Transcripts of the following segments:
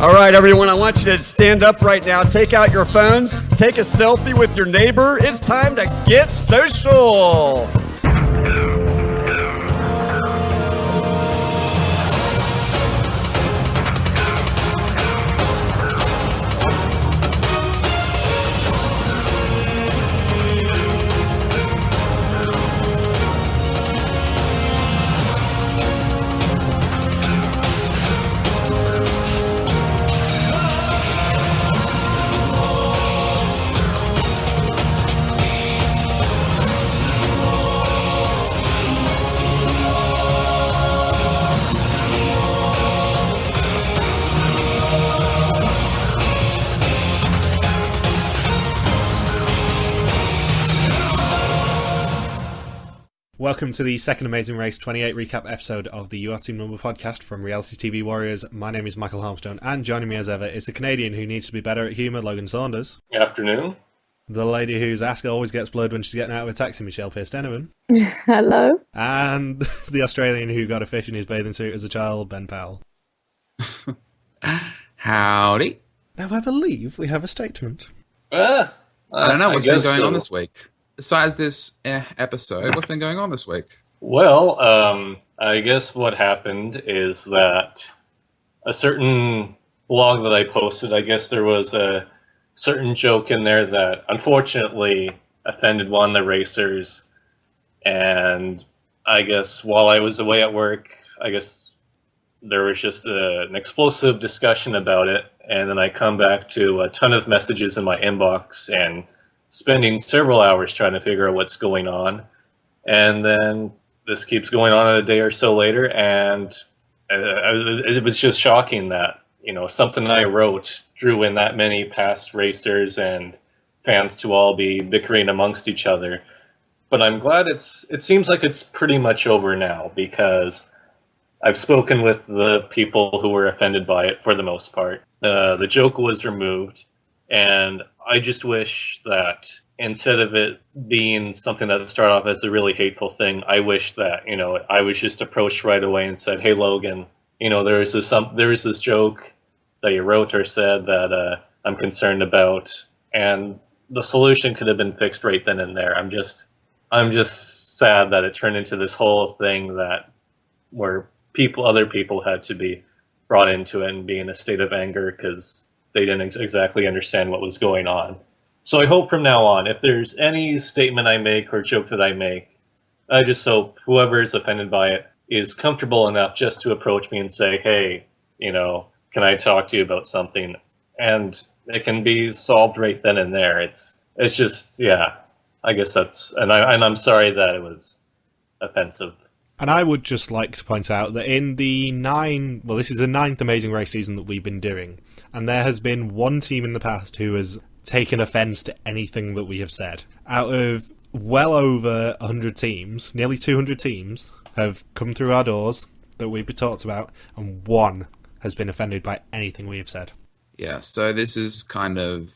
All right, everyone, I want you to stand up right now. Take out your phones. Take a selfie with your neighbor. It's time to get social. Welcome to the second Amazing Race 28 recap episode of the You Are Team Number podcast from Reality TV Warriors. My name is Michael Harmstone, and joining me as ever is the Canadian who needs to be better at humour, Logan Saunders. Good afternoon. The lady whose ask always gets blurred when she's getting out of a taxi, Michelle Pearce-Denneman. Hello. And the Australian who got a fish in his bathing suit as a child, Ben Powell. Howdy. Now I believe we have a statement. I don't know what's been going on this week. Besides this episode, what's been going on this week? Well, I guess what happened is that a certain blog that I posted, I guess there was a certain joke in there that unfortunately offended one of the racers. And I guess while I was away at work, I guess there was just an explosive discussion about it. And then I come back to a ton of messages in my inbox and spending several hours trying to figure out what's going on. And then this keeps going on a day or so later, and it was just shocking that, you know, something I wrote drew in that many past racers and fans to all be bickering amongst each other. But I'm glad it seems like it's pretty much over now, because I've spoken with the people who were offended by it for the most part. The joke was removed, and I just wish that instead of it being something that started off as a really hateful thing, I wish that, you know, I was just approached right away and said, "Hey, Logan, you know, there is this joke that you wrote or said that I'm concerned about," and the solution could have been fixed right then and there. I'm just sad that it turned into this whole thing where other people had to be brought into it and be in a state of anger because they didn't exactly understand what was going on. So I hope from now on, if there's any statement I make or joke that I make, I just hope whoever is offended by it is comfortable enough just to approach me and say, "Hey, you know, can I talk to you about something?" And it can be solved right then and there. It's just, yeah, I guess and I'm sorry that it was offensive. And I would just like to point out that in this is the 9th Amazing Race season that we've been doing, and there has been one team in the past who has taken offence to anything that we have said. Out of well over 100 teams, nearly 200 teams have come through our doors that we've been talked about, and one has been offended by anything we have said. Yeah, so this is kind of,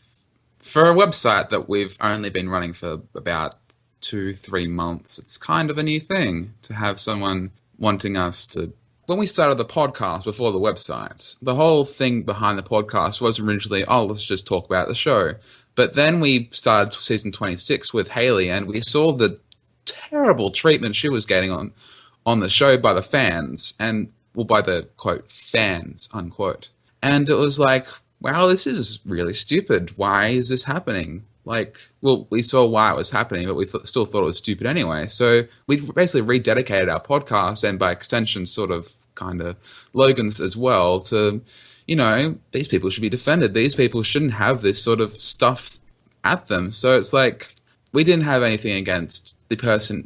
for a website that we've only been running for about 2-3 months, it's kind of a new thing to have someone wanting us to... When we started the podcast before the website, the whole thing behind the podcast was originally, let's just talk about the show. But then we started season 26 with Haley, and we saw the terrible treatment she was getting on the show by the fans, and, well, by the, quote, fans, unquote. And it was like, wow, this is really stupid. Why is this happening? Like, well, we saw why it was happening, but we still thought it was stupid anyway. So we basically rededicated our podcast, and by extension, sort of, kind of, Logan's as well, to, you know, these people should be defended. These people shouldn't have this sort of stuff at them. So it's like, we didn't have anything against the person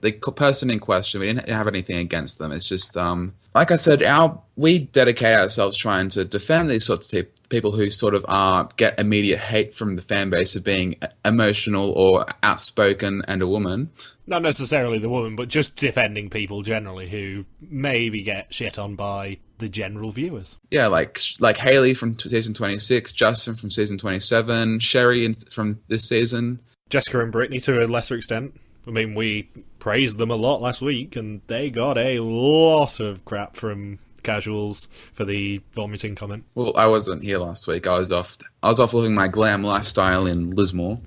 in question. We didn't have anything against them. It's just, like I said, we dedicate ourselves trying to defend these sorts of people who sort of get immediate hate from the fan base of being emotional or outspoken and a woman. Not necessarily the woman, but just defending people generally who maybe get shit on by the general viewers. Yeah, like Haley from season 26, Justin from season 27, Sherry from this season. Jessica and Brittany to a lesser extent. I mean, we praised them a lot last week, and they got a lot of crap from casuals for the vomiting comment. Well, I wasn't here last week. I was off living my glam lifestyle in Lismore.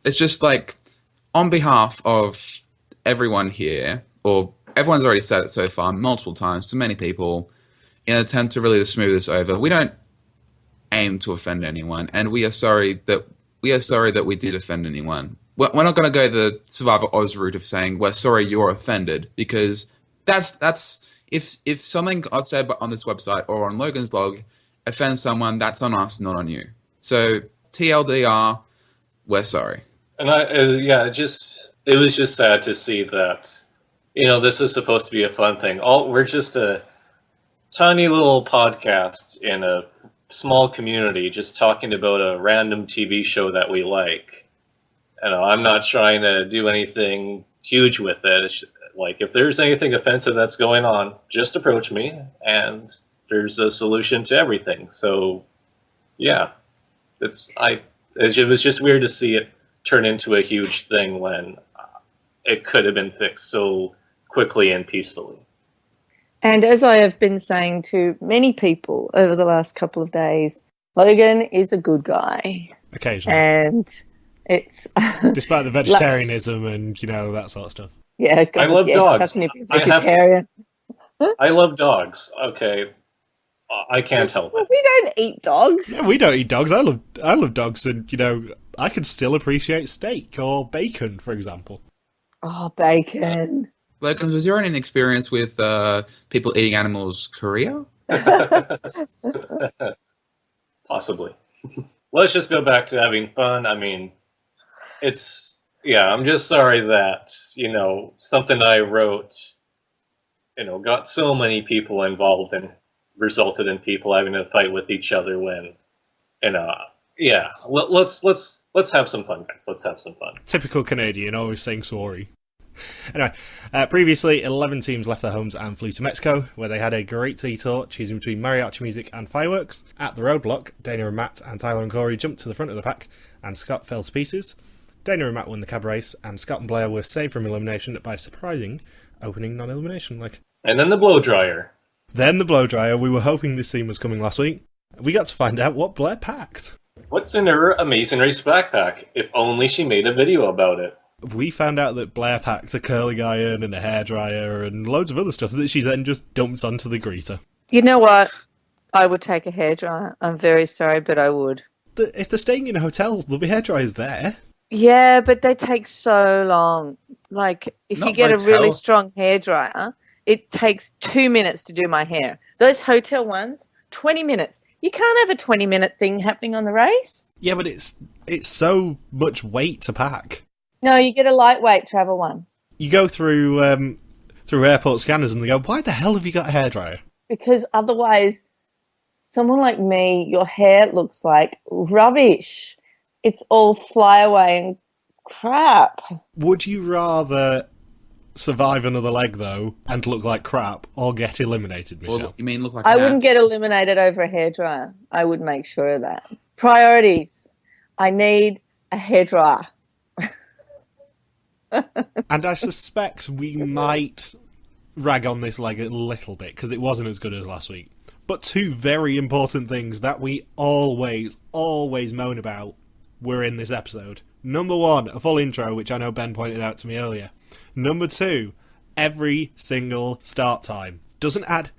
It's just like, on behalf of everyone here, or everyone's already said it so far multiple times to many people, in an attempt to really smooth this over, we don't aim to offend anyone, and we are sorry that we did offend anyone. We're not going to go the Survivor Oz route of saying we're sorry you're offended, because that's if something I'd said on this website or on Logan's blog offends someone, that's on us, not on you. So TLDR, we're sorry. And it was just sad to see that, this is supposed to be a fun thing. We're just a tiny little podcast in a small community just talking about a random TV show that we like. I'm not trying to do anything huge with it. It's like, if there's anything offensive that's going on, just approach me, and there's a solution to everything. So, yeah, it was just weird to see it turn into a huge thing when it could have been fixed so quickly and peacefully. And as I have been saying to many people over the last couple of days, Logan is a good guy. Occasionally. And it's... Despite the vegetarianism and, that sort of stuff. Yeah, God, I love dogs. How can you be vegetarian? I love dogs. Okay. I can't help it. We don't eat dogs. Yeah, we don't eat dogs. I love dogs, and, I can still appreciate steak or bacon, for example. Oh, bacon. Logan, was there any experience with people eating animals Korea? Possibly. Let's just go back to having fun. I mean, I'm just sorry that, something I wrote, got so many people involved and resulted in people having to fight with each other when, let's have some fun, guys. Let's have some fun. Typical Canadian, always saying sorry. Anyway, previously 11 teams left their homes and flew to Mexico, where they had a great detour, choosing between mariachi music and fireworks. At the roadblock, Dana and Matt and Tyler and Corey jumped to the front of the pack, and Scott fell to pieces. Dana and Matt won the cab race, and Scott and Blair were saved from elimination by a surprising opening non-elimination leg. And then the blow dryer. We were hoping this team was coming last week. We got to find out what Blair packed. What's in her Amazing Race backpack? If only she made a video about it. We found out that Blair packed a curling iron and a hairdryer and loads of other stuff that she then just dumps onto the greeter. You know what? I would take a hairdryer. I'm very sorry, but I would. If they're staying in hotels, there'll be hairdryers there. Yeah, but they take so long. Like, if you get a really strong hairdryer, it takes 2 minutes to do my hair. Those hotel ones, 20 minutes. You can't have a 20-minute thing happening on the race. Yeah, but it's so much weight to pack. No, you get a lightweight travel one. You go through airport scanners and they go, why the hell have you got a hairdryer? Because otherwise, someone like me, your hair looks like rubbish. It's all flyaway and crap. Would you rather survive another leg, though, and look like crap, or get eliminated, Michelle? Well, you mean look like I wouldn't get eliminated over a hairdryer. I would make sure of that. Priorities. I need a hairdryer. And I suspect we might rag on this leg a little bit, because it wasn't as good as last week. But two very important things that we always moan about were in this episode. Number one, a full intro, which I know Ben pointed out to me earlier. Number two, every single start time. Doesn't add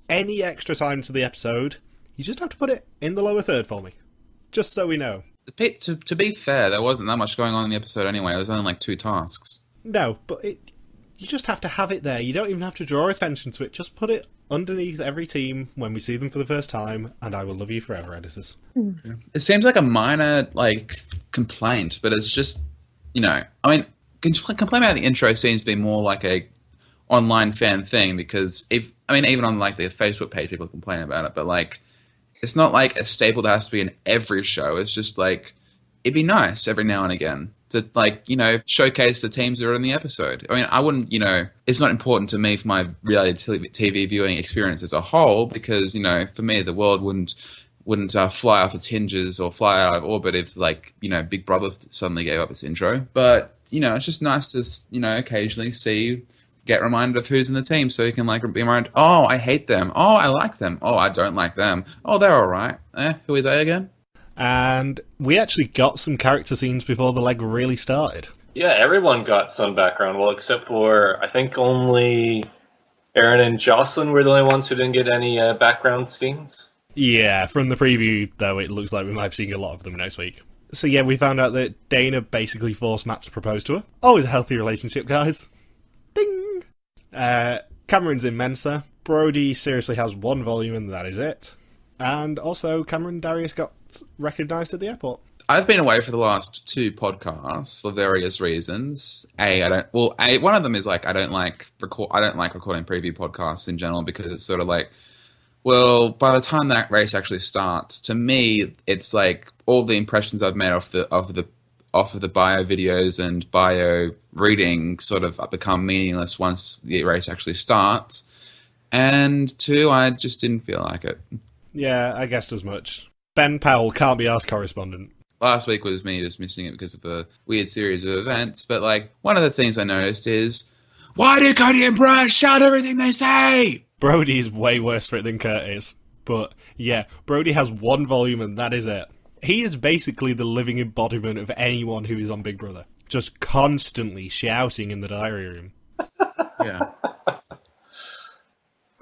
any extra time to the episode. You just have to put it in the lower third for me. Just so we know. To be fair, there wasn't that much going on in the episode anyway. It was only like 2 tasks. No, but you just have to have it there. You don't even have to draw attention to it. Just put it underneath every team when we see them for the first time, and I will love you forever, editors. It seems like a minor complaint, but it's just, complaint about the intro seems to be more like a online fan thing, because even on the Facebook page people complain about it, but it's not like a staple that has to be in every show. It's just it'd be nice every now and again to showcase the teams that are in the episode. I wouldn't, it's not important to me for my reality TV viewing experience as a whole, because, for me, the world wouldn't fly off its hinges or fly out of orbit if Big Brother suddenly gave up its intro. But, it's just nice to, occasionally see get reminded of who's in the team, so you can like be reminded, oh, I hate them. Oh, I like them. Oh, I don't like them. Oh, they're all right. Who are they again? And we actually got some character scenes before the leg really started. Yeah, everyone got some background. Well, except for, I think only Aaron and Jocelyn were the only ones who didn't get any background scenes. Yeah, from the preview, though, it looks like we might be seeing a lot of them next week. So yeah, we found out that Dana basically forced Matt to propose to her. Always a healthy relationship, guys. Ding! Cameron's in Mensa. Brody seriously has one volume and that is it. And also, Cameron Darius got recognised at the airport. I've been away for the last 2 podcasts for various reasons. One of them is like I don't like recording preview podcasts in general because it's sort of like, well, by the time that race actually starts, to me, it's like all the impressions I've made off the bio videos and bio reading sort of become meaningless once the race actually starts. And 2, I just didn't feel like it. Yeah, I guessed as much. Ben Powell can't be asked correspondent. Last week was me just missing it because of a weird series of events. But like one of the things I noticed is, why do Cody and Brad shout everything they say? Brody is way worse for it than Kurt is. But yeah, Brody has one volume and that is it. He is basically the living embodiment of anyone who is on Big Brother. Just constantly shouting in the diary room. Yeah.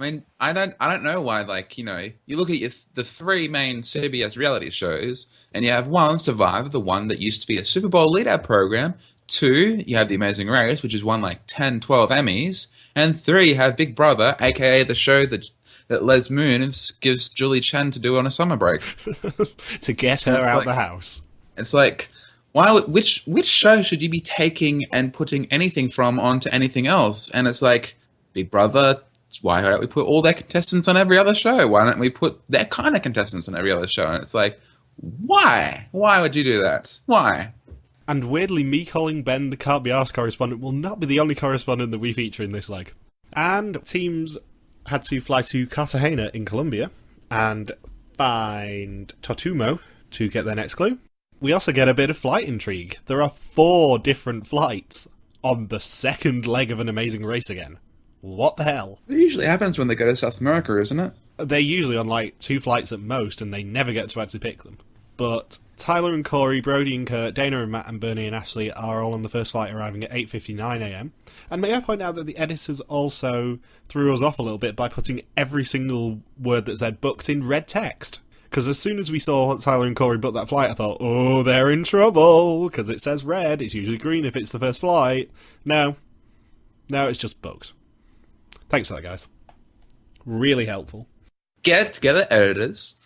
I mean, I don't know why, like, you know, you look at the 3 main CBS reality shows, and you have 1, Survivor, the one that used to be a Super Bowl lead-out program. 2, you have The Amazing Race, which has won like 10, 12 Emmys. And 3, you have Big Brother, aka the show that Les Moon gives Julie Chen to do on a summer break. To get her out the house. It's like, which show should you be taking and putting anything from onto anything else? And it's like, Big Brother... Why don't we put all their contestants on every other show? Why don't we put their kind of contestants on every other show? And it's like, why? Why would you do that? Why? And weirdly, me calling Ben the Can't Be Arsed correspondent will not be the only correspondent that we feature in this leg. And teams had to fly to Cartagena in Colombia and find Totumo to get their next clue. We also get a bit of flight intrigue. There are 4 different flights on the second leg of an amazing race again. What the hell? It usually happens when they go to South America, isn't it? They're usually on like 2 flights at most, and they never get to actually pick them. But Tyler and Corey, Brody and Kurt, Dana and Matt, and Bernie and Ashley are all on the first flight, arriving at 8:59am. And may I point out that the editors also threw us off a little bit by putting every single word that said booked in red text. Because as soon as we saw Tyler and Corey book that flight, I thought, oh, they're in trouble, because it says red. It's usually green if it's the first flight. No, it's just booked. Thanks for that, guys. Really helpful. Get it together, editors.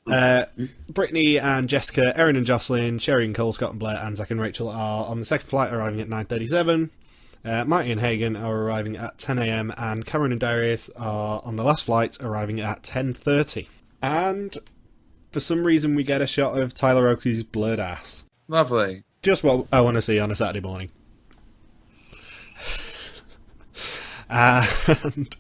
Brittany and Jessica, Erin and Jocelyn, Sherry and Cole, Scott and Blair, and Zach and Rachel are on the second flight, arriving at 9:37. Marty and Hagen are arriving at 10am, and Cameron and Darius are on the last flight, arriving at 10:30. And for some reason, we get a shot of Tyler Oakley's blurred ass. Lovely. Just what I want to see on a Saturday morning. And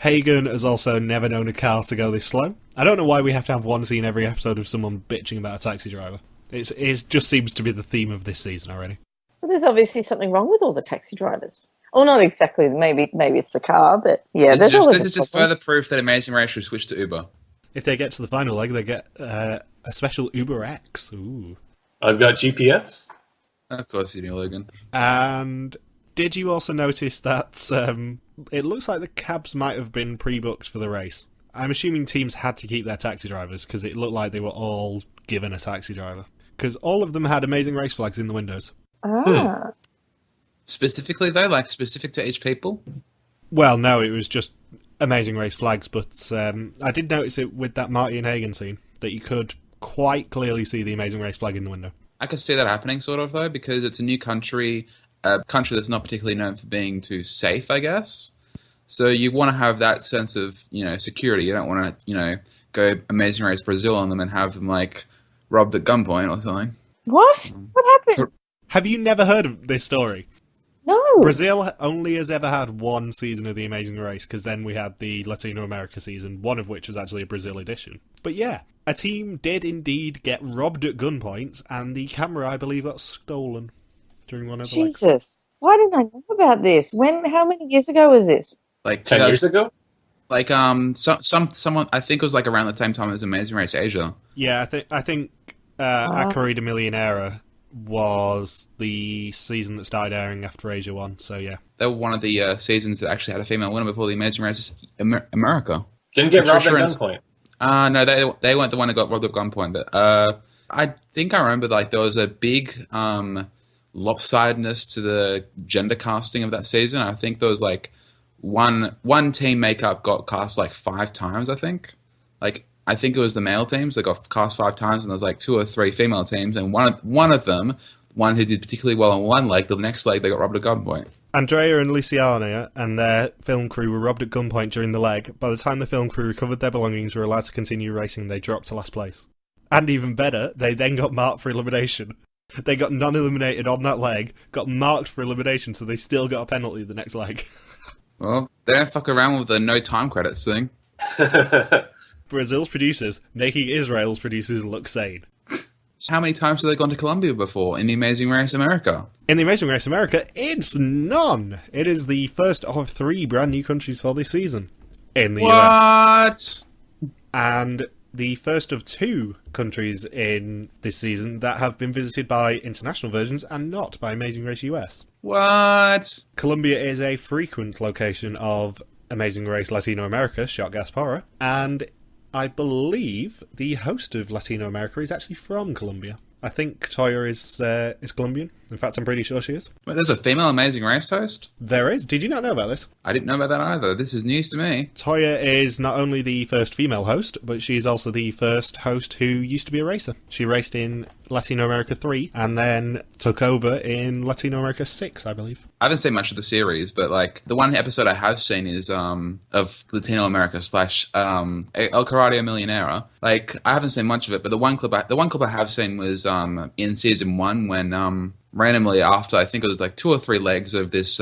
Hagen has also never known a car to go this slow. I don't know why we have to have one scene every episode of someone bitching about a taxi driver. It just seems to be the theme of this season already. Well, there's obviously something wrong with all the taxi drivers. Or not exactly. Maybe it's the car, but yeah. This is just further proof that Amazing Race should switch to Uber. If they get to the final leg, they get a special Uber X. Ooh. I've got GPS. Of course you do, Logan. And did you also notice that it looks like the cabs might have been pre-booked for the race? I'm assuming teams had to keep their taxi drivers because it looked like they were all given a taxi driver. Because all of them had Amazing Race flags in the windows. Ah. Specifically, though, like specific to each people? Well, no, it was just Amazing Race flags, but I did notice it with that Marty and Hagen scene, that you could quite clearly see the Amazing Race flag in the window. I could see that happening, sort of, though, because it's a new country, a country that's not particularly known for being too safe, I guess. So you want to have that sense of, security. You don't want to, go Amazing Race Brazil on them and have them, robbed at gunpoint or something. What? What happened? Have you never heard of this story? No. Brazil only has ever had one season of The Amazing Race, because then we had the Latino America season, one of which was actually a Brazil edition. But yeah, a team did indeed get robbed at gunpoint, and the camera, I believe, got stolen during one of the legs. Jesus. Why didn't I know about this? How many years ago was this? Like 10 years ago? Like someone, I think it was like around the same time as Amazing Race Asia. Yeah, I think A Corrida Millionera was the season that started airing after Asia won. So yeah, They were one of the seasons that actually had a female winner before the Amazing Race America. Didn't get robbed at Patricia gunpoint. No, they weren't the one who got robbed at gunpoint. But I think I remember like there was a big lopsidedness to the gender casting of that season. I think there was like one team makeup got cast like 5 times. I think it was the male teams that got cast 5 times, and there was like 2 or 3 female teams, and one of them, one who did particularly well on one leg, the next leg they got robbed at gunpoint. Andrea and Luciana and their film crew were robbed at gunpoint during the leg. By the time the film crew recovered their belongings and were allowed to continue racing, they dropped to last place. And even better, they then got marked for elimination. They got non-eliminated on that leg, got marked for elimination, so they still got a penalty the next leg. Well, they don't fuck around with the no time credits thing. Brazil's producers making Israel's producers look sane. How many times have they gone to Colombia before in the Amazing Race America? In the Amazing Race America, it's none. It is the first of 3 brand new countries for this season in the US. And the first of 2 countries in this season that have been visited by international versions and not by Amazing Race US. What? Colombia is a frequent location of Amazing Race Latino America, Shot Gas Porra, and I believe the host of Latino America is actually from Colombia. I think Toya is Colombian. In fact, I'm pretty sure she is. Wait, there's a female Amazing Race host? There is. Did you not know about this? I didn't know about that either. This is news to me. Toya is not only the first female host, but she's also the first host who used to be a racer. She raced in Latino America 3 and then took over in Latino America 6, I believe. I haven't seen much of the series, but like the one episode I have seen is of Latino America / El Carrera Millionera. Like I haven't seen much of it, but the one clip I have seen was in season 1 when randomly after I think it was like 2 or 3 legs of this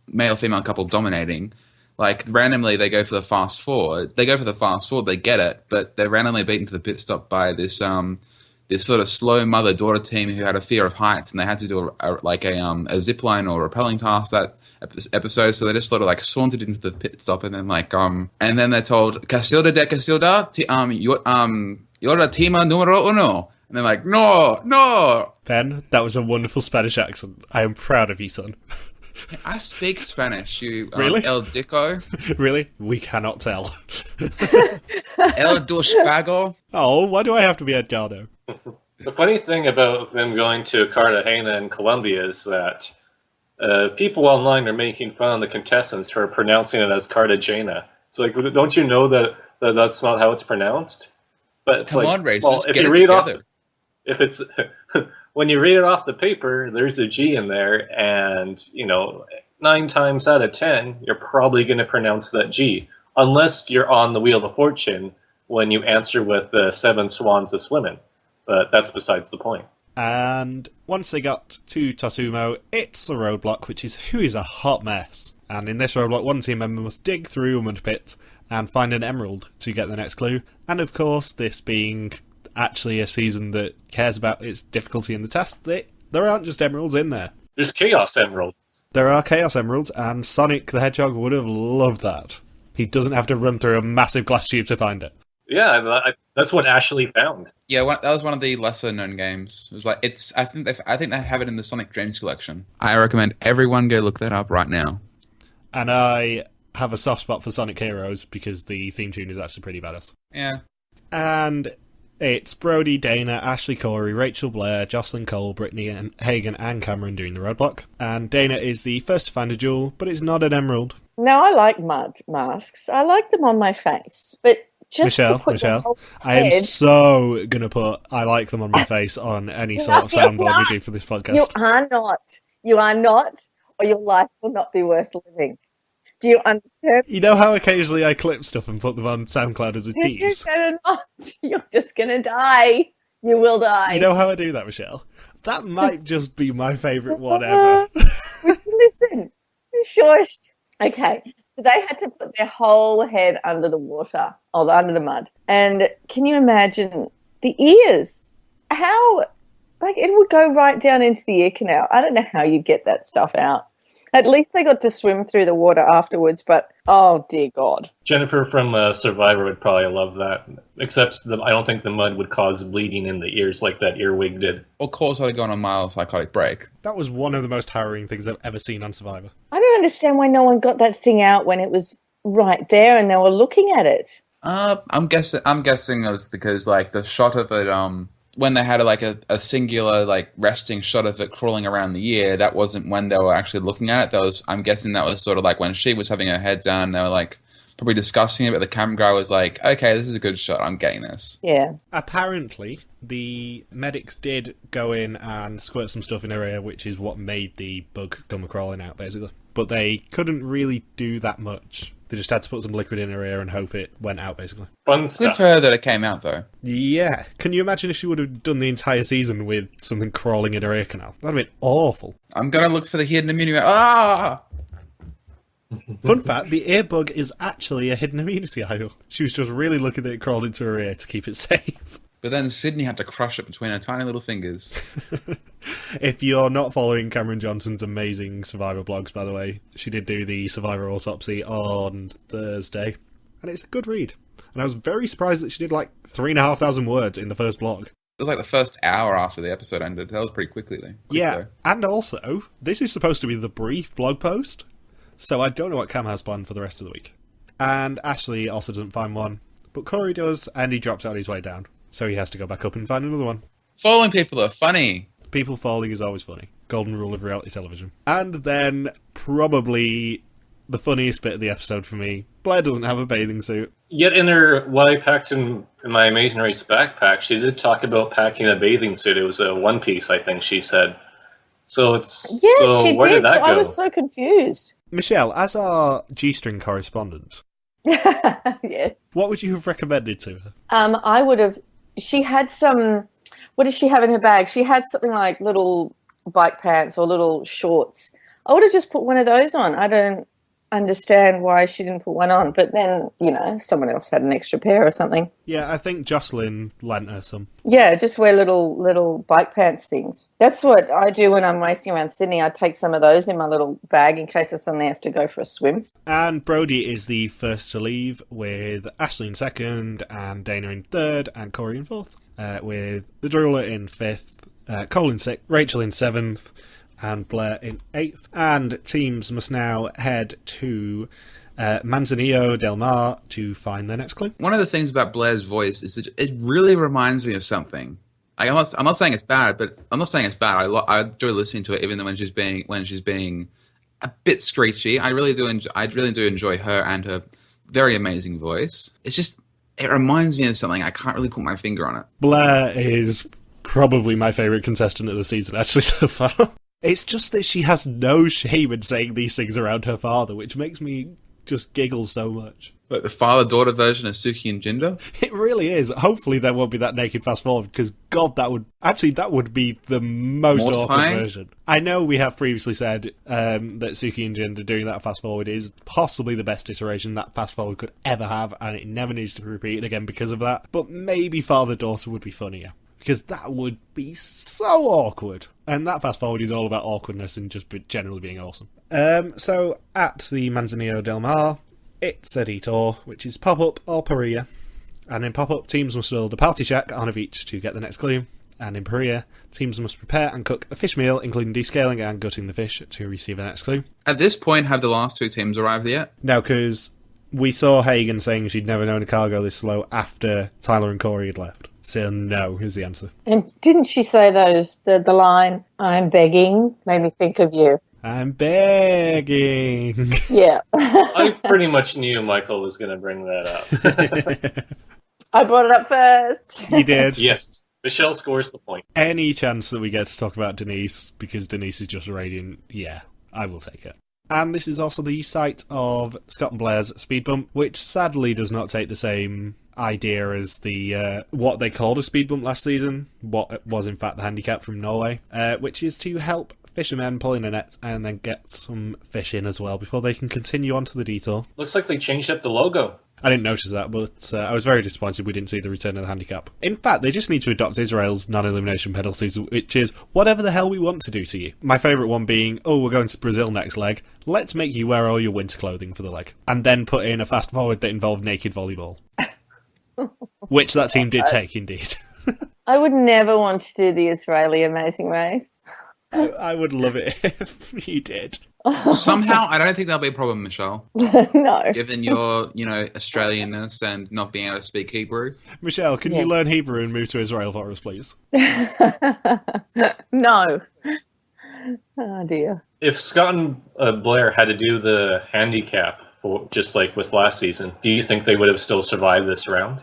male female couple dominating, like randomly they go for the fast forward. They get it, but they're randomly beaten to the pit stop by this sort of slow mother-daughter team who had a fear of heights, and they had to do a zip line or rappelling task that episode. So they just sort of like sauntered into the pit stop, and then and then they're told Casilda de Casilda, you're the team numero uno, and they're like, no. Ben, that was a wonderful Spanish accent. I am proud of you, son. I speak Spanish. You really? El Dico. Really? We cannot tell. El douchebaggo. Oh, why do I have to be Edgardo? The funny thing about them going to Cartagena in Colombia is that people online are making fun of the contestants for pronouncing it as Cartagena. It's like, don't you know that that's not how it's pronounced? But it's Come like, on, racers, well, if get you it read together. if it's when you read it off the paper, there's a G in there, and 9 times out of 10, you're probably going to pronounce that G, unless you're on the Wheel of Fortune when you answer with the 7 swans a swimming. But that's besides the point. And once they got to Tasumo, it's a roadblock, which is a hot mess. And in this roadblock, one team member must dig through a mud pit and find an emerald to get the next clue. And of course, this being actually a season that cares about its difficulty in the test, there aren't just emeralds in there. There's Chaos Emeralds. There are Chaos Emeralds, and Sonic the Hedgehog would have loved that. He doesn't have to run through a massive glass tube to find it. Yeah, that's what Ashley found. Yeah, that was one of the lesser known games. It was like I think they have it in the Sonic Dreams collection. I recommend everyone go look that up right now. And I have a soft spot for Sonic Heroes because the theme tune is actually pretty badass. Yeah. And it's Brody, Dana, Ashley Corey, Rachel Blair, Jocelyn Cole, Brittany and Hagen and Cameron doing the roadblock. And Dana is the first to find a jewel, but it's not an emerald. Now, I like mud masks. I like them on my face. But just Michelle, I am so going to put I like them on my face on any sort of soundboard we do for this podcast. You are not, or your life will not be worth living. Do you understand? You know how occasionally I clip stuff and put them on SoundCloud as a tease? You're just going to die. You will die. You know how I do that, Michelle? That might just be my favourite one ever. Listen, shush. Okay, so they had to put their whole head under the water, or under the mud. And can you imagine the ears? How, it would go right down into the ear canal. I don't know how you'd get that stuff out. At least they got to swim through the water afterwards, but oh dear God. Jennifer from Survivor would probably love that, except I don't think the mud would cause bleeding in the ears like that earwig did. Or cause her to go on a mild psychotic break. That was one of the most harrowing things I've ever seen on Survivor. I don't understand why no one got that thing out when it was right there and they were looking at it. I'm guessing it was because like the shot of it, when they had like a singular like resting shot of it crawling around the ear, that wasn't when they were actually looking at it. I'm guessing that was sort of like when she was having her head down, they were like probably discussing it, but the camera guy was like, okay, this is a good shot, I'm getting this. Yeah. Apparently, the medics did go in and squirt some stuff in her ear, which is what made the bug come crawling out, basically. But they couldn't really do that much. They just had to put some liquid in her ear and hope it went out, basically. Fun Good stuff. for her that it came out, though. Yeah. Can you imagine if she would have done the entire season with something crawling in her ear canal? That would have been awful. I'm going to look for the hidden immunity. Ah! Fun fact, the ear bug is actually a hidden immunity idol. She was just really lucky that it crawled into her ear to keep it safe. But then Sydney had to crush it between her tiny little fingers. If you're not following Cameron Johnson's amazing Survivor blogs, by the way, she did do the Survivor Autopsy on Thursday, and it's a good read. And I was very surprised that she did like 3,500 words in the first blog. It was like the first hour after the episode ended. That was pretty quickly, though. Yeah, and also, this is supposed to be the brief blog post, so I don't know what Cam has planned for the rest of the week. And Ashley also doesn't find one, but Corey does, and he drops out his way down. So he has to go back up and find another one. Following people are funny. People falling is always funny. Golden rule of reality television. And then, probably the funniest bit of the episode for me, Blair doesn't have a bathing suit. Yet in her, what I packed in my Amazing Race backpack, she did talk about packing a bathing suit. It was a one piece, I think she said. So it's... Yeah, so she where did. did that So go? I was so confused. Michelle, as our G-string correspondent, Yes. what would you have recommended to her? I would have... She had some... What does she have in her bag? She had something like little bike pants or little shorts. I would have just put one of those on. I don't understand why she didn't put one on. But then, someone else had an extra pair or something. Yeah, I think Jocelyn lent her some. Yeah, just wear little bike pants things. That's what I do when I'm racing around Sydney. I take some of those in my little bag in case I suddenly have to go for a swim. And Brody is the first to leave, with Ashley in second, and Dana in third, and Corey in fourth. With the driller in fifth, Cole in sixth, Rachel in seventh, and Blair in eighth. And teams must now head to Manzanillo del Mar to find their next clue. One of the things about Blair's voice is that it really reminds me of something. I'm not saying it's bad, but I enjoy listening to it, even though when she's being a bit screechy. I really do enjoy her and her very amazing voice. It reminds me of something. I can't really put my finger on it. Blair is probably my favourite contestant of the season, actually, so far. It's just that she has no shame in saying these things around her father, which makes me just giggle so much. Like the father-daughter version of Suki and Jinder? It really is. Hopefully there won't be that naked fast forward, because God, that would be the most awkward version. I know we have previously said that Suki and Jinder doing that fast forward is possibly the best iteration that fast forward could ever have, and it never needs to be repeated again because of that. But maybe father-daughter would be funnier, because that would be so awkward. And that fast forward is all about awkwardness and just generally being awesome. So at the Manzanillo del Mar, it's a detour, which is pop-up or Paria. And in pop-up, teams must build a party shack on a beach to get the next clue. And in Paria, teams must prepare and cook a fish meal, including descaling and gutting the fish to receive the next clue. At this point, have the last two teams arrived yet? No, because we saw Hagen saying she'd never known a cargo this slow after Tyler and Corey had left. So no is the answer. And didn't she say the line, "I'm begging," made me think of you? I'm begging. Yeah. I pretty much knew Michael was going to bring that up. I brought it up first. You did. Yes. Michelle scores the point. Any chance that we get to talk about Denise, because Denise is just radiant, yeah, I will take it. And this is also the site of Scott and Blair's speed bump, which sadly does not take the same idea as the what they called a speed bump last season, what was in fact the handicap from Norway, which is to help fishermen pull in a net and then get some fish in as well before they can continue on to the detour. Looks like they changed up the logo. I didn't notice that, but I was very disappointed we didn't see the return of the handicap. In fact, they just need to adopt Israel's non-elimination penalties, which is whatever the hell we want to do to you. My favourite one being, oh, we're going to Brazil next leg. Let's make you wear all your winter clothing for the leg. And then put in a fast forward that involved naked volleyball. Which that team did take, indeed. I would never want to do the Israeli Amazing Race. I would love it if you did. Somehow, I don't think that'll be a problem, Michelle. No. Given your, Australianness and not being able to speak Hebrew. Michelle, can you learn Hebrew and move to Israel for us, please? No. Oh, dear. If Scott and Blair had to do the handicap, just like with last season, do you think they would have still survived this round?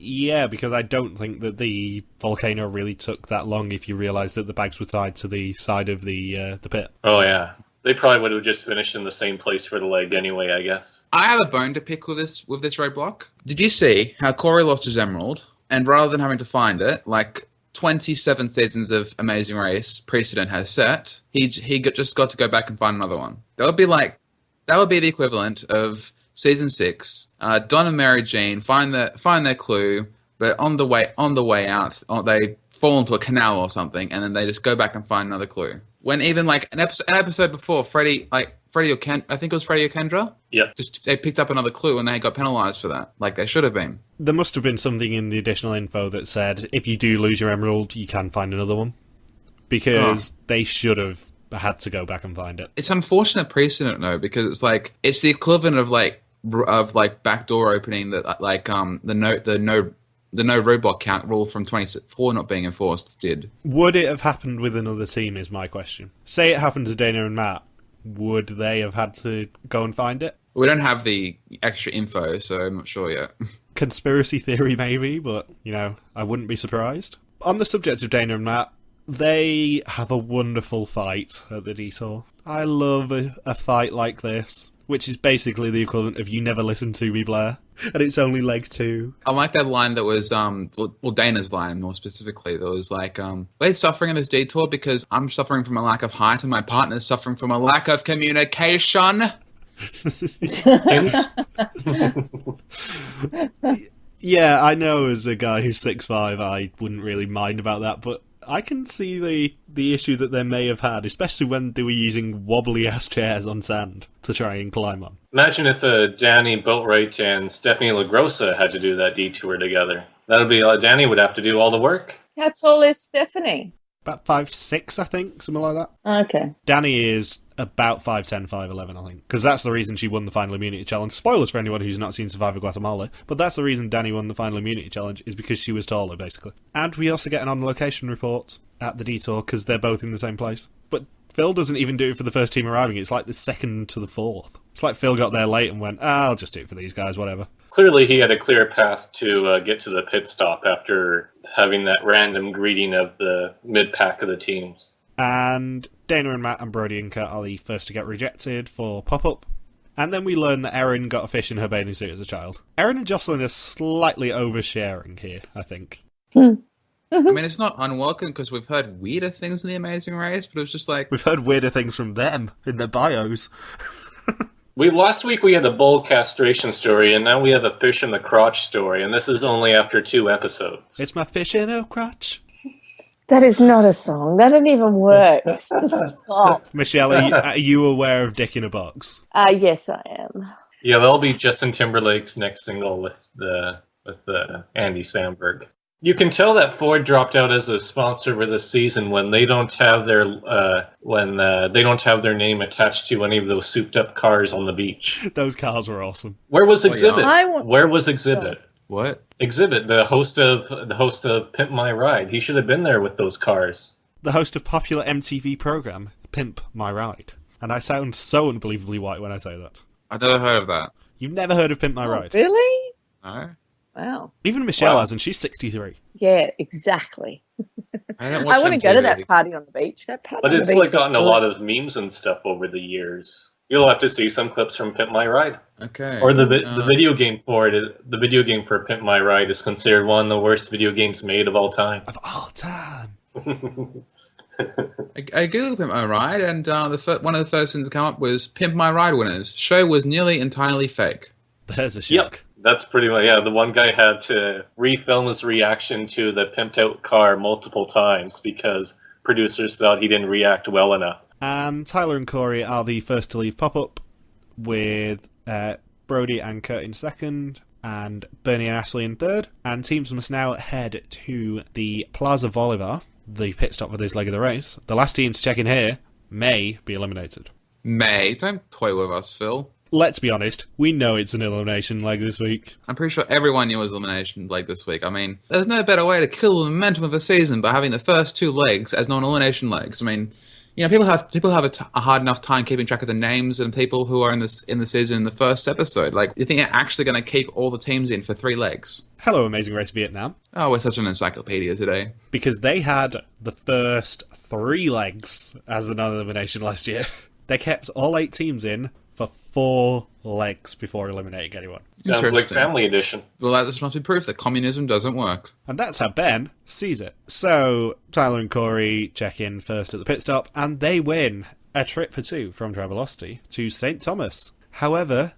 Yeah, because I don't think that the volcano really took that long if you realise that the bags were tied to the side of the pit. Oh, yeah. They probably would have just finished in the same place for the leg anyway, I guess. I have a bone to pick with this roadblock. Did you see how Corey lost his emerald, and rather than having to find it, like 27 seasons of Amazing Race precedent has set, he just got to go back and find another one. That would be the equivalent of season 6. Don and Mary Jean find their clue, but on the way out, they fall into a canal or something, and then they just go back and find another clue. When even like an episode before, Freddie or I think it was Freddie or Kendra. Yep. Just they picked up another clue and they got penalised for that, like they should have been. There must have been something in the additional info that said if you do lose your emerald, you can find another one, because they should have had to go back and find it. It's unfortunate precedent though, because it's the equivalent of backdoor opening that the no roadblock count rule from 24 not being enforced did. Would it have happened with another team is my question. Say it happened to Dana and Matt, would they have had to go and find it? We don't have the extra info, so I'm not sure yet. Conspiracy theory maybe, but, I wouldn't be surprised. On the subject of Dana and Matt, they have a wonderful fight at the Detour. I love a fight like this, which is basically the equivalent of you never listened to me, Blair. And it's only leg 2. I like that line that was, Dana's line more specifically. That was like, we're suffering in this detour because I'm suffering from a lack of height and my partner's suffering from a lack of communication. Yeah, I know as a guy who's 6'5", I wouldn't really mind about that, but I can see the issue that they may have had, especially when they were using wobbly-ass chairs on sand to try and climb on. Imagine if Danny Boatwright and Stephanie LaGrossa had to do that detour together. That would be Danny would have to do all the work. How tall is Stephanie? About 5'6", I think, something like that. Okay. Danny is about 5'10", 5'11", I think, because that's the reason she won the Final Immunity Challenge. Spoilers for anyone who's not seen Survivor Guatemala, but that's the reason Danny won the Final Immunity Challenge, is because she was taller, basically. And we also get an on-location report at the Detour, because they're both in the same place. But Phil doesn't even do it for the first team arriving, it's like the second to the fourth. It's like Phil got there late and went, I'll just do it for these guys, whatever. Clearly he had a clear path to get to the pit stop after having that random greeting of the mid-pack of the teams. And Dana and Matt and Brody and Kat are the first to get rejected for pop-up. And then we learn that Erin got a fish in her bathing suit as a child. Erin and Jocelyn are slightly oversharing here, I think. I mean, it's not unwelcome because we've heard weirder things in The Amazing Race, but it was just like... We've heard weirder things from them in their bios. Last week we had a bull castration story, and now we have a fish in the crotch story, and this is only after 2 episodes. It's my fish in her crotch. That is not a song. That didn't even work. Stop. Michelle, are you aware of Dick in a Box? Yes, I am. Yeah, that'll be Justin Timberlake's next single with the Andy Samberg. You can tell that Ford dropped out as a sponsor for this season when they don't have their name attached to any of those souped-up cars on the beach. Those cars were awesome. Where was Exhibit? Yeah. Where was Exhibit? What? Exhibit, the host of Pimp My Ride. He should have been there with those cars. The host of popular MTV program Pimp My Ride. And I sound so unbelievably white when I say that. I've never heard of that. You've never heard of Pimp My Ride? Really? No. Wow. Even Michelle has, and she's 63. Yeah, exactly. I want to go to that party on the beach. That party But on it's the beach like gotten a lot of memes and stuff over the years. You'll have to see some clips from Pimp My Ride. Okay. Or the video game for it. The video game for Pimp My Ride is considered one of the worst video games made of all time. Of all time. I googled Pimp My Ride, and one of the first things to come up was Pimp My Ride winners. Show was nearly entirely fake. There's a shock. That's pretty much, yeah, the one guy had to refilm his reaction to the pimped out car multiple times because producers thought he didn't react well enough. And Tyler and Corey are the first to leave pop-up, with Brody and Kurt in second, and Bernie and Ashley in third. And teams must now head to the Plaza Bolivar, the pit stop for this leg of the race. The last team to check in here may be eliminated. May, don't toy with us, Phil. Let's be honest, we know it's an elimination leg this week. I'm pretty sure everyone knew it was elimination leg this week. I mean, there's no better way to kill the momentum of a season by having the first two legs as non-elimination legs. I mean, you know, people have a hard enough time keeping track of the names and people who are in the season in the first episode. Like, you think they're actually going to keep all the teams in for 3 legs? Hello, Amazing Race Vietnam. Oh, we're such an encyclopedia today. Because they had the first 3 legs as a non-elimination last year. They kept all 8 teams in for 4 legs before eliminating anyone. Sounds like Family Edition. Well, that just must be proof that communism doesn't work. And that's how Ben sees it. So, Tyler and Corey check in first at the pit stop, and they win a trip for 2 from Travelocity to St. Thomas. However,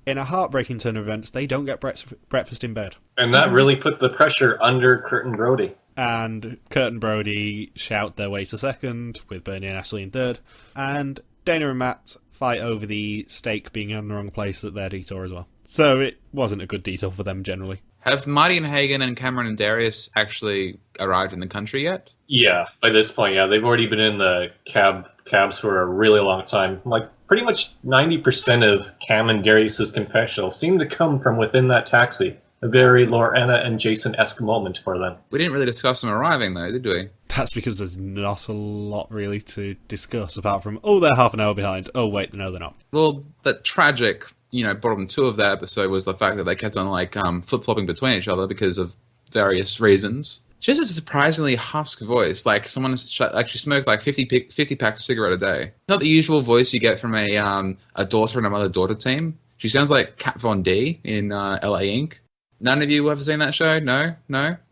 in a heartbreaking turn of events, they don't get breakfast in bed. And that really put the pressure under Kurt and Brody. And Kurt and Brody shout their way to second, with Bernie and Ashley in third. And Dana and Matt fight over the stake being in the wrong place at their detour as well. So it wasn't a good detour for them generally. Have Marty and Hagen and Cameron and Darius actually arrived in the country yet? Yeah, by this point, yeah. They've already been in the cabs for a really long time. Like, pretty much 90% of Cam and Darius's confessionals seem to come from within that taxi. A very Lorena and Jason-esque moment for them. We didn't really discuss them arriving, though, did we? That's because there's not a lot really to discuss, apart from, oh, they're half an hour behind. Oh, wait, no, they're not. Well, the tragic, bottom 2 of that episode was the fact that they kept on, flip-flopping between each other because of various reasons. She has a surprisingly husk voice, like someone she smoked like 50 packs of cigarette a day. It's not the usual voice you get from a daughter and a mother-daughter team. She sounds like Kat Von D in LA Inc. None of you ever seen that show? No?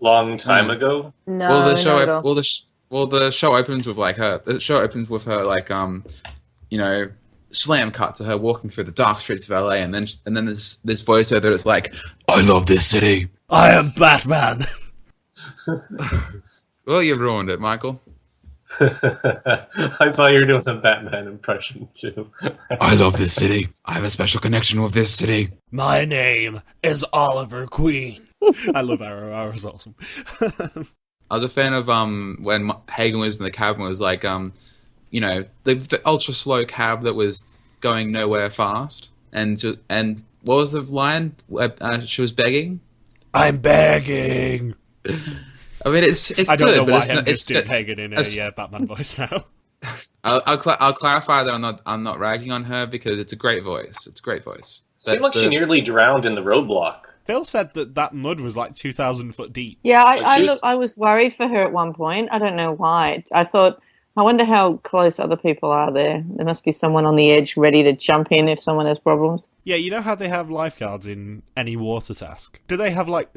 Long time ago? No, well, the show, not at all. the show opens with her. The show opens with her slam cut to her walking through the dark streets of LA, and then there's this voiceover that's like, "I love this city. I am Batman." Well, you ruined it, Michael. I thought you were doing a Batman impression, too. I love this city. I have a special connection with this city. My name is Oliver Queen. I love Arrow. Arrow's awesome. I was a fan of when Hagen was in the cab and was like, the ultra slow cab that was going nowhere fast. And what was the line? She was begging? I'm begging. I mean, it's I don't good, know but why I'm just doing Hagen in a Batman voice now. I'll clarify that I'm not ragging on her because it's a great voice. It's a great voice. Seemed like she nearly drowned in the roadblock. Phil said that mud was like 2,000 foot deep. Yeah, I was worried for her at one point. I don't know why. I wonder how close other people are there. There must be someone on the edge ready to jump in if someone has problems. Yeah, you know how they have lifeguards in any water task? Do they have like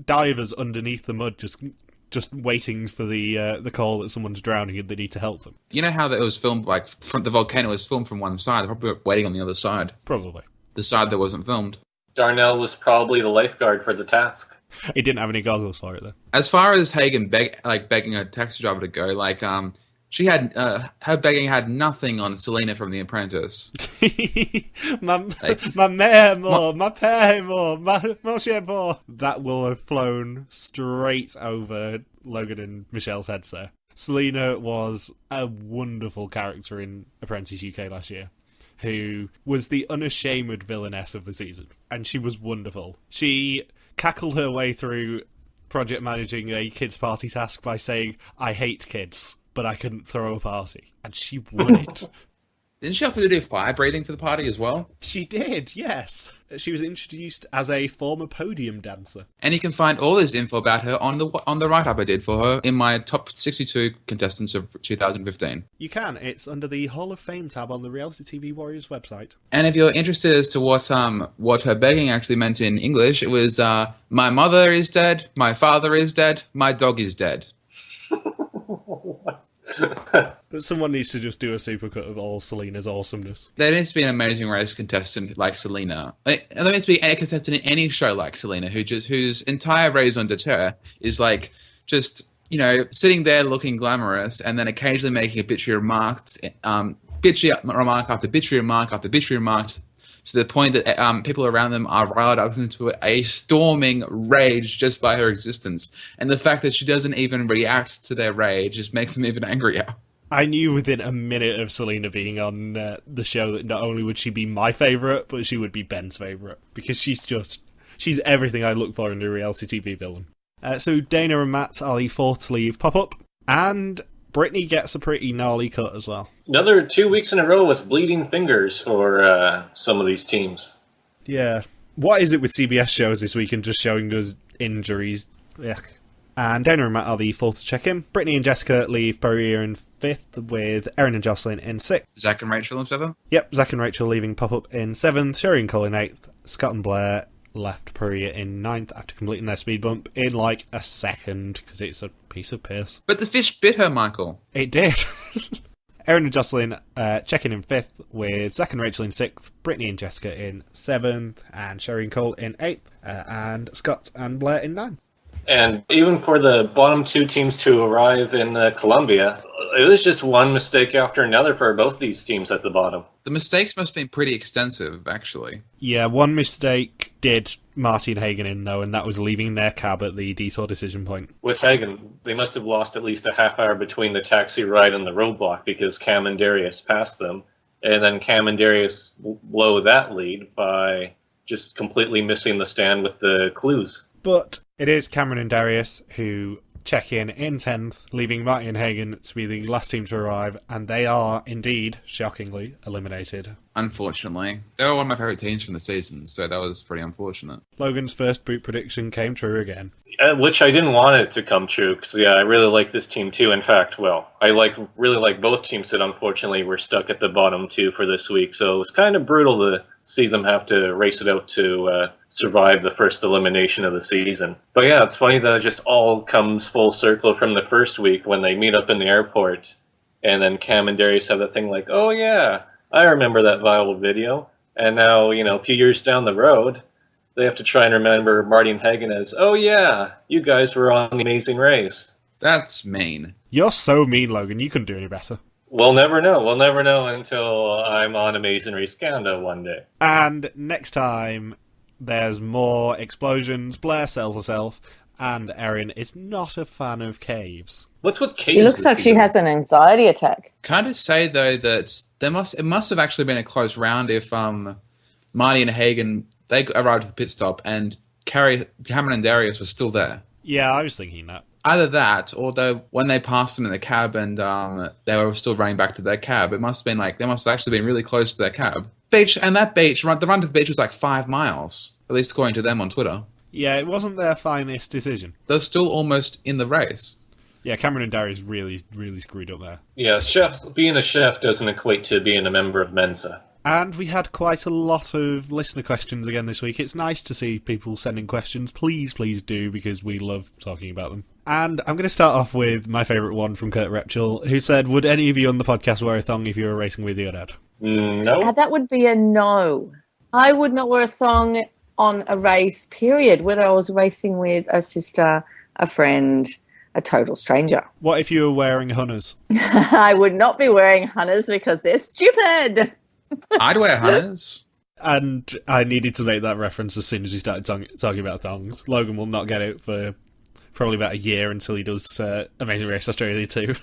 divers underneath the mud just waiting for the call that someone's drowning and they need to help them? You know how that it was filmed, like, the volcano was filmed from one side. They're probably waiting on the other side. Probably. The side that wasn't filmed. Darnell was probably the lifeguard for the task. He didn't have any goggles for it, though. As far as Hagen begging a taxi driver to go, like, she had, her begging had nothing on Selena from The Apprentice. my mère more, my père more, mon cher more. That will have flown straight over Logan and Michelle's heads there. Selena was a wonderful character in Apprentice UK last year, who was the unashamed villainess of the season. And she was wonderful. She cackled her way through project managing a kids' party task by saying, "I hate kids, but I couldn't throw a party." And she won it. Didn't she have to do fire breathing to the party as well? She did, yes. She was introduced as a former podium dancer. And you can find all this info about her on the write-up I did for her in my top 62 contestants of 2015. You can. It's under the Hall of Fame tab on the Reality TV Warriors website. And if you're interested as to what her begging actually meant in English, it was, my mother is dead, my father is dead, my dog is dead. But someone needs to just do a supercut of all Selena's awesomeness. There needs to be an Amazing Race contestant like Selena. There needs to be a contestant in any show like Selena whose entire raison d'etre is like just, you know, sitting there looking glamorous and then occasionally making a bitchy remark, bitchy remark after bitchy remark after bitchy remark, to the point that people around them are riled up into a storming rage just by her existence. And the fact that she doesn't even react to their rage just makes them even angrier. I knew within a minute of Selena being on the show that not only would she be my favourite, but she would be Ben's favourite. Because she's everything I look for in a reality TV villain. So Dana and Matt are the fourth sleeve pop-up. And Brittany gets a pretty gnarly cut as well. Another 2 weeks in a row with bleeding fingers for some of these teams. Yeah. What is it with CBS shows this week and just showing us injuries? Ugh. And Dana and Matt are the fourth to check in. Brittany and Jessica leave Poirier in fifth, with Erin and Jocelyn in sixth. Zach and Rachel in seventh? Yep, Zach and Rachel leaving pop-up in seventh. Sherry and Cole in eighth. Scott and Blair left Poirier in ninth after completing their speed bump in like a second, because it's a piece of piss. But the fish bit her, Michael. It did. Erin and Jocelyn checking in fifth, with Zach and Rachel in sixth, Brittany and Jessica in seventh, and Sherry and Cole in eighth, and Scott and Blair in ninth. And even for the bottom two teams to arrive in Colombia, it was just one mistake after another for both these teams at the bottom. The mistakes must have been pretty extensive, actually. Yeah, one mistake did Marty and Hagen in, though, and that was leaving their cab at the detour decision point. With Hagen, they must have lost at least a half hour between the taxi ride and the roadblock because Cam and Darius passed them. And then Cam and Darius blow that lead by just completely missing the stand with the clues. But it is Cameron and Darius who check in 10th, leaving Marty and Hagen to be the last team to arrive, and they are indeed, shockingly, eliminated. Unfortunately. They were one of my favourite teams from the season, so that was pretty unfortunate. Logan's first boot prediction came true again. Which I didn't want it to come true, because I really like this team too. In fact, I really like both teams that unfortunately were stuck at the bottom two for this week, so it was kind of brutal to see them have to race it out to survive the first elimination of the season. But yeah, it's funny that it just all comes full circle from the first week when they meet up in the airport, and then Cam and Darius have that thing like, oh yeah, I remember that viral video, and now, a few years down the road, they have to try and remember Marty and Hagen as, oh yeah, you guys were on The Amazing Race. That's mean. You're so mean, Logan. You couldn't do any better. We'll never know. We'll never know until I'm on Amazing Race Canada one day. And next time, there's more explosions, Blair sells herself, and Erin is not a fan of caves. What's with caves? She looks like she has an anxiety attack. Can I just say, though, that it must have actually been a close round if Marty and Hagen, they arrived at the pit stop and Cameron and Darius were still there. Yeah, I was thinking that. Either that, or when they passed them in the cab and they were still running back to their cab, it must have been like they must have actually been really close to their cab. The run to the beach was like 5 miles, at least according to them on Twitter. Yeah, it wasn't their finest decision. They're still almost in the race. Yeah, Cameron and Darius really, really screwed up there. Yeah, being a chef doesn't equate to being a member of Mensa. And we had quite a lot of listener questions again this week. It's nice to see people sending questions. Please do, because we love talking about them. And I'm going to start off with my favourite one from Kurt Repchel, who said, would any of you on the podcast wear a thong if you were racing with your dad? No. That would be a no. I would not wear a thong on a race, period, whether I was racing with a sister, a friend, a total stranger. What if you were wearing hunters? I would not be wearing hunters because they're stupid. I'd wear hunters. And I needed to make that reference as soon as we started talking about thongs. Logan will not get it for probably about a year until he does Amazing Race Australia 2.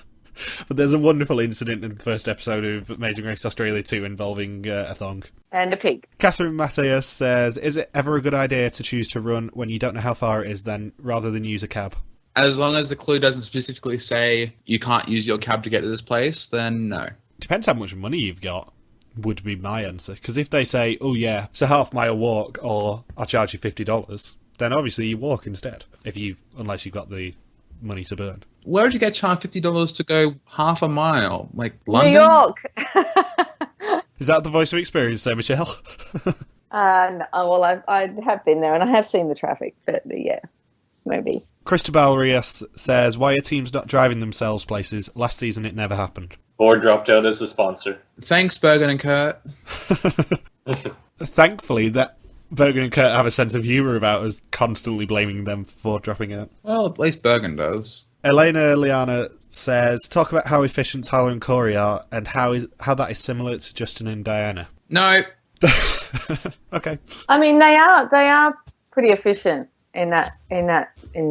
But there's a wonderful incident in the first episode of Amazing Race Australia 2 involving a thong. And a pig. Catherine Mateus says, is it ever a good idea to choose to run when you don't know how far it is then, rather than use a cab? As long as the clue doesn't specifically say you can't use your cab to get to this place, then no. Depends how much money you've got, would be my answer. Because if they say, oh yeah, it's a half-mile walk, or I'll charge you $50, then obviously you walk instead, unless you've got the money to burn. Where would you get charged $50 to go half a mile? Like London? New York! Is that the voice of experience there, Michelle? I have been there and I have seen the traffic, but yeah, maybe. Cristobal Rios says, why are teams not driving themselves places? Last season it never happened. Ford dropped out as a sponsor. Thanks, Bergen and Kurt. Thankfully, that Bergen and Kurt have a sense of humour about us constantly blaming them for dropping out. Well, at least Bergen does. Elena Liana says, talk about how efficient Tyler and Corey are and how that is similar to Justin and Diana. No. Okay. I mean, they are pretty efficient in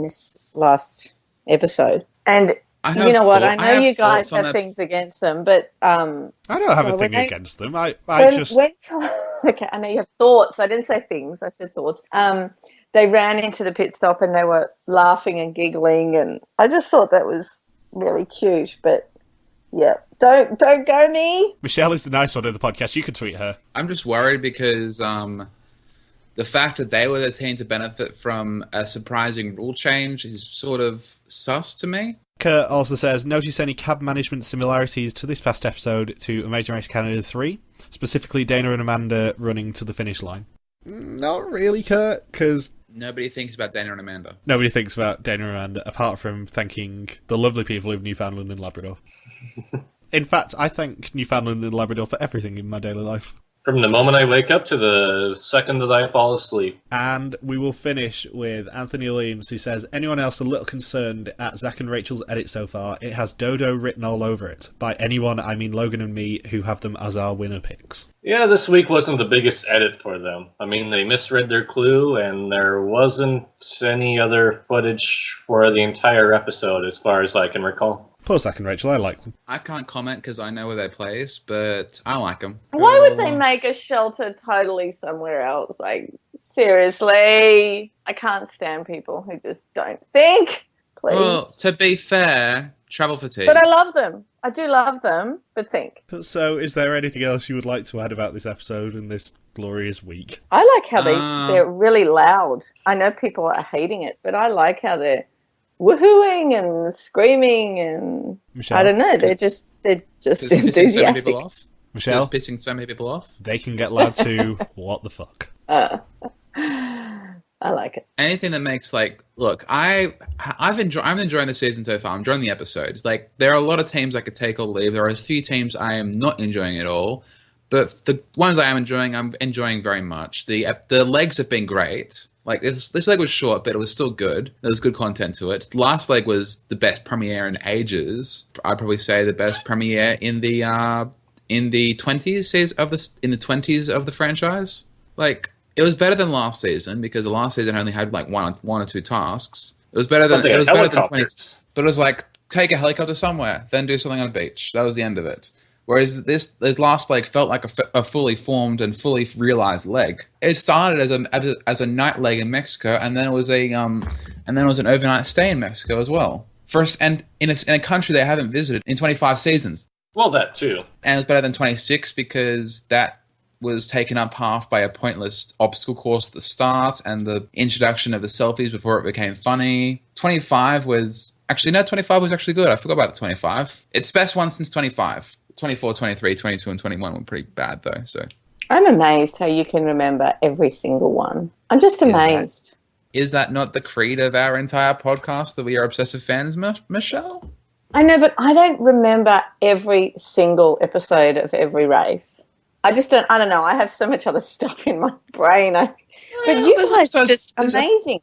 this last episode. And you know what? I know you guys have things against them, but I don't have a thing against them. Okay, I know you have thoughts. I didn't say things. I said thoughts. They ran into the pit stop and they were laughing and giggling, and I just thought that was really cute. But yeah, don't go me. Michelle is the nice one of the podcast. You could tweet her. I'm just worried because the fact that they were the team to benefit from a surprising rule change is sort of sus to me. Kurt also says, notice any cab management similarities to this past episode to Amazing Race Canada 3, specifically Dana and Amanda running to the finish line? Not really, Kurt, because nobody thinks about Dana and Amanda. Nobody thinks about Dana and Amanda, apart from thanking the lovely people of Newfoundland and Labrador. In fact, I thank Newfoundland and Labrador for everything in my daily life. From the moment I wake up to the second that I fall asleep. And we will finish with Anthony Williams, who says, anyone else a little concerned at Zach and Rachel's edit so far? It has Dodo written all over it. By anyone, I mean Logan and me, who have them as our winner picks. Yeah, this week wasn't the biggest edit for them. I mean, they misread their clue, and there wasn't any other footage for the entire episode, as far as I can recall. Poor Zach and Rachel, I like them. I can't comment because I know where they place, but I like them. Why would they make a shelter totally somewhere else? Like, seriously, I can't stand people who just don't think. Please. Well, to be fair, travel fatigue. But I love them. I do love them, but think. So, is there anything else you would like to add about this episode and this glorious week? I like how they're really loud. I know people are hating it, but I like how they're woohooing and screaming and Michelle, I don't know. They're just enthusiastic. Michelle, pissing so many people off. They can get loud too. What the fuck? I like it. Anything that makes look, I'm enjoying the season so far. I'm enjoying the episodes. Like, there are a lot of teams I could take or leave. There are a few teams I am not enjoying at all. But the ones I am enjoying, I'm enjoying very much. The legs have been great. Like, this leg was short, but it was still good. There was good content to it. The last leg was the best premiere in ages. I'd probably say the best premiere in the 20s of the franchise. Like, it was better than last season because the last season only had like one or two tasks. It was better than 20. But it was like, take a helicopter somewhere, then do something on a beach. That was the end of it. Whereas this last leg felt like a fully formed and fully realized leg. It started as a night leg in Mexico, and then it was an overnight stay in Mexico as well. First, and in a country they haven't visited in 25 seasons. Well, that too. And it was better than 26 because that was taken up half by a pointless obstacle course at the start and the introduction of the selfies before it became funny. 25 was actually good. I forgot about the 25. It's best one since 25. 24, 23, 22, and 21 were pretty bad, though. So I'm amazed how you can remember every single one. I'm just amazed. Is that not the creed of our entire podcast, that we are obsessive fans, Michelle? I know, but I don't remember every single episode of every race. I don't know. I have so much other stuff in my brain. But you guys are just amazing.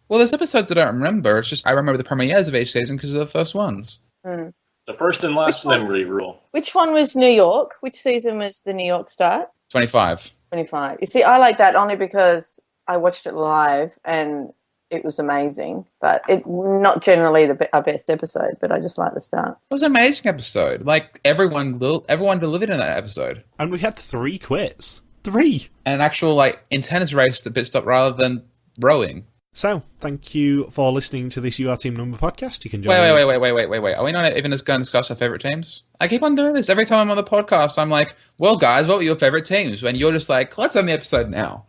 Well, there's episodes that I don't remember. It's just I remember the premieres of each season because of the first ones. Mm. The first and last memory rule. Which one was New York? Which season was the New York start? 25. 25. You see, I like that only because I watched it live and it was amazing. But it not generally our best episode, but I just like the start. It was an amazing episode. Like, everyone delivered in that episode. And we had 3 quits. 3! And an actual, intense race to pit stop rather than rowing. So, thank you for listening to this UR Team Number podcast. You can join. Wait. Are we not even going to discuss our favorite teams? I keep on doing this. Every time I'm on the podcast, I'm like, well, guys, what were your favorite teams? When you're just like, let's end the episode now.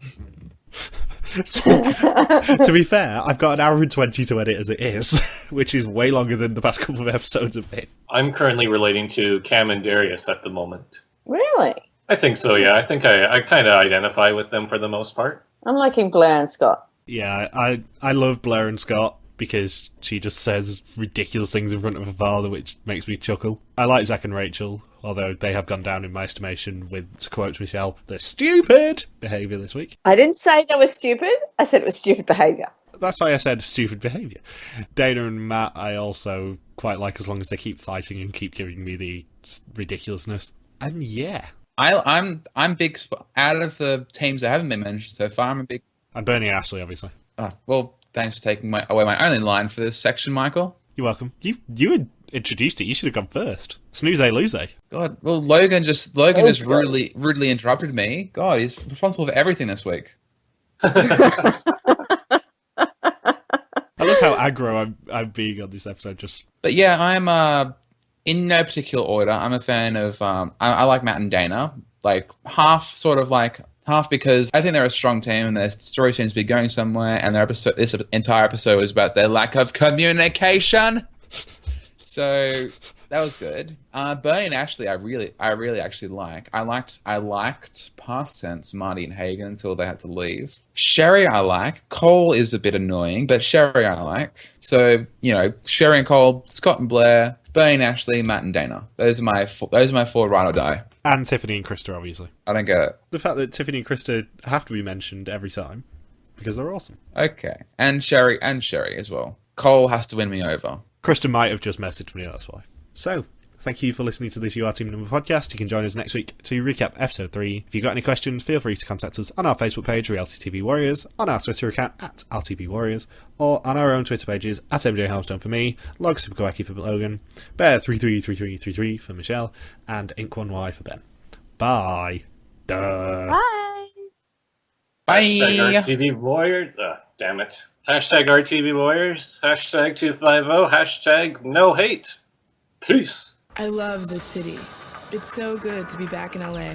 To be fair, I've got an hour and 20 to edit as it is, which is way longer than the past couple of episodes have been. I'm currently relating to Cam and Darius at the moment. Really? I think so, yeah. I think I kind of identify with them for the most part. I'm liking Blair and Scott. Yeah, I love Blair and Scott. because she just says ridiculous things in front of her father, which makes me chuckle. I like Zach and Rachel, although they have gone down in my estimation with, to quote Michelle, the stupid behaviour this week. I didn't say they were stupid. I said it was stupid behaviour. That's why I said stupid behaviour. Dana and Matt I also quite like, as long as they keep fighting and keep giving me the ridiculousnly. And yeah. I'm big out of the teams that haven't been mentioned so far. I'm a big. And Bernie and Ashley, obviously. Oh, well, thanks for taking away my only line for this section, Michael. You're welcome. You had introduced it. You should have gone first. Snooze, lose. God, well, Logan just rudely interrupted me. God, he's responsible for everything this week. I love how aggro I'm being on this episode. But yeah, I'm in no particular order. I'm a fan of. I like Matt and Dana. Like half because I think they're a strong team and their story seems to be going somewhere. And this entire episode was about their lack of communication. So that was good. Bernie and Ashley, I really actually like. I liked past tense Marty and Hagen until they had to leave. Sherry I like. Cole is a bit annoying, but Sherry I like. So Sherry and Cole, Scott and Blair, Bernie and Ashley, Matt and Dana. Those are my four ride or die. And Tiffany and Krista, obviously. I don't get it. The fact that Tiffany and Krista have to be mentioned every time because they're awesome. Okay, and Sherry as well. Cole has to win me over. Krista might have just messaged me, that's why. So, thank you for listening to this You Are Team Number podcast. You can join us next week to recap episode 3. If you've got any questions, feel free to contact us on our Facebook page, Reality TV Warriors, on our Twitter account at RTV Warriors, or on our own Twitter pages at MJ Helmstone for me, Log Superkawaki for Logan, Bear333333 for Michelle, and Ink1Y for Ben. Bye. Duh. Bye. Bye. Hashtag RTV Warriors. Damn it. Hashtag RTV Warriors. Hashtag 250. Hashtag no hate. Peace. I love this city. It's so good to be back in LA.